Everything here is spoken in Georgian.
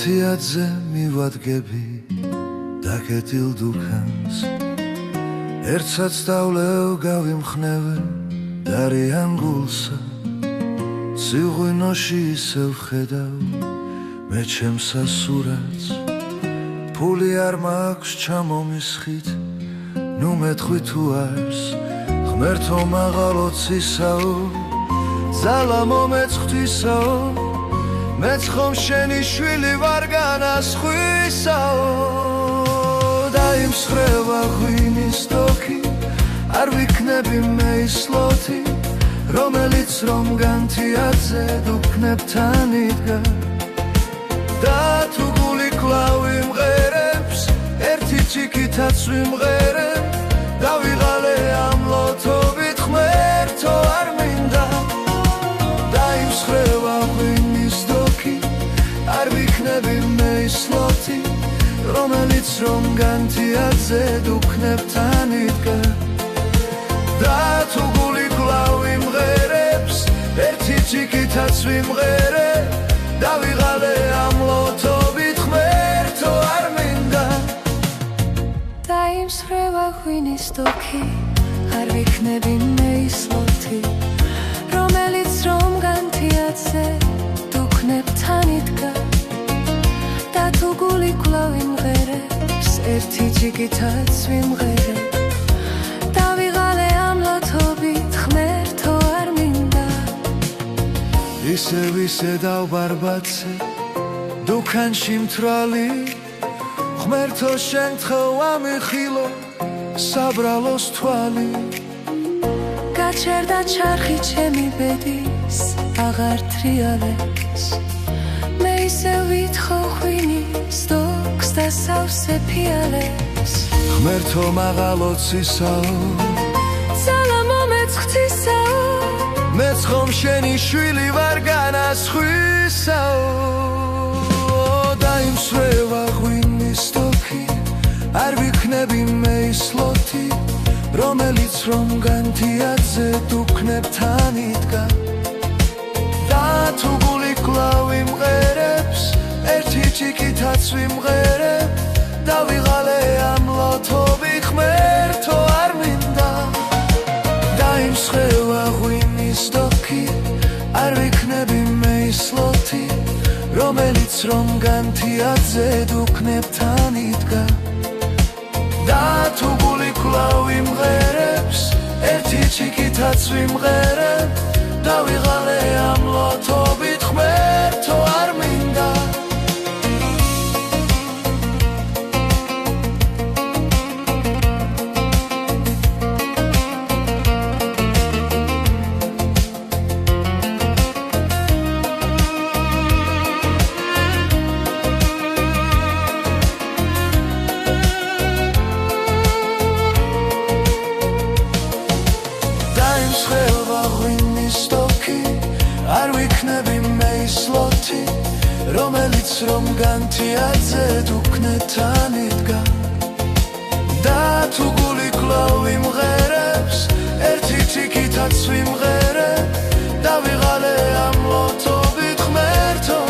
განთიადზე მივადგები დაკეტილ დუქანს ერთსაც დავლევ გავიმხნევე დარიან გულსა სიღვინოში ისევ ხედავ მე ჩემსა სურათს ფული არ მაქვს ჩამომისხით ნუ მეტყვი თუ არს ღმერთო მაღალოცისაო ზალა მომეწხვთისაო მეც ხომ შენი შვილი ვარ განასხვისაო დაიმსხრევა ღვინის დოქი არ ვიქნები მე ისლოთი რომელიც რომ განთიადზე დუქნებ თან იდგა და თუ გული კლავ იმღერებს ერთი ჩიქითაც ვიმღერებ დავიღალე ამ ლოთობით ღმერთო არ მინდა დაიმსხრევა ღვინის დოქი არ ვიქნები მე ისლოთი რომელიც რომ განთიადზე დუქნებ თან იდგა და თუ გული კლავ იმღერებს ერთი ჩიქითაც ვიმღერებ დავიღალე ამ ლოთობით ღმერთო არ მინდა დაიმსხრევა ღვინის დოქი არ ვიქნები მე ისლოთი რომელიც რომ განთიადზე დუქნებ თან იდგა და თუ გული კლავ იმღერებს ერთი ჩიქითაც ვიმღერებ დავიღალე ამ ლოთობით ღმერთო არ მინდა ისე დავბარბაცე დუქანში მთვრალი ღმერთო შენ თხევ ამიხილო საბრალოს თვალი გაჩერდა ჩარხი ჩემი ბედის აღარ თრიალებს მე ისე ვითხოვ ღვინის დოქს და სავსე ფიალებს ღმერთო მაღალოცისაო ზალა მომეწხვთისაო მეც ხომ შენი შვილი ვარ განასხვისაო დაიმსვრევა ღვინის დოქი არ ვიქნები მე ისლოთი რომელიც რომ განთიადზე დუქნებ თან იდგა და თუ გული კლავ იმღერებს ერთი ჩიქითაც ვიმღერებ დავიღალე ამ ლოთობით ღმერთო არ მინდა დაიმსხევა ღვინის დოქი არ ვიქნები მე ისლოთი რომელიც რომ განთიადზე დუქნებ თან იდგა და თუ გული კლავ იმღერებს ერთი ჩიქითაც ვიმღერებ დავიღალე ამ ლოთობით ღმერთო არ მინდა რომელიც რომ განთიადზე დუქნებ თან იდგა და თუ გული კლავ იმღერებს ერთი ჩიქითაც ვიმღერებ დავიღალე ამ ლოთობით ღმერთო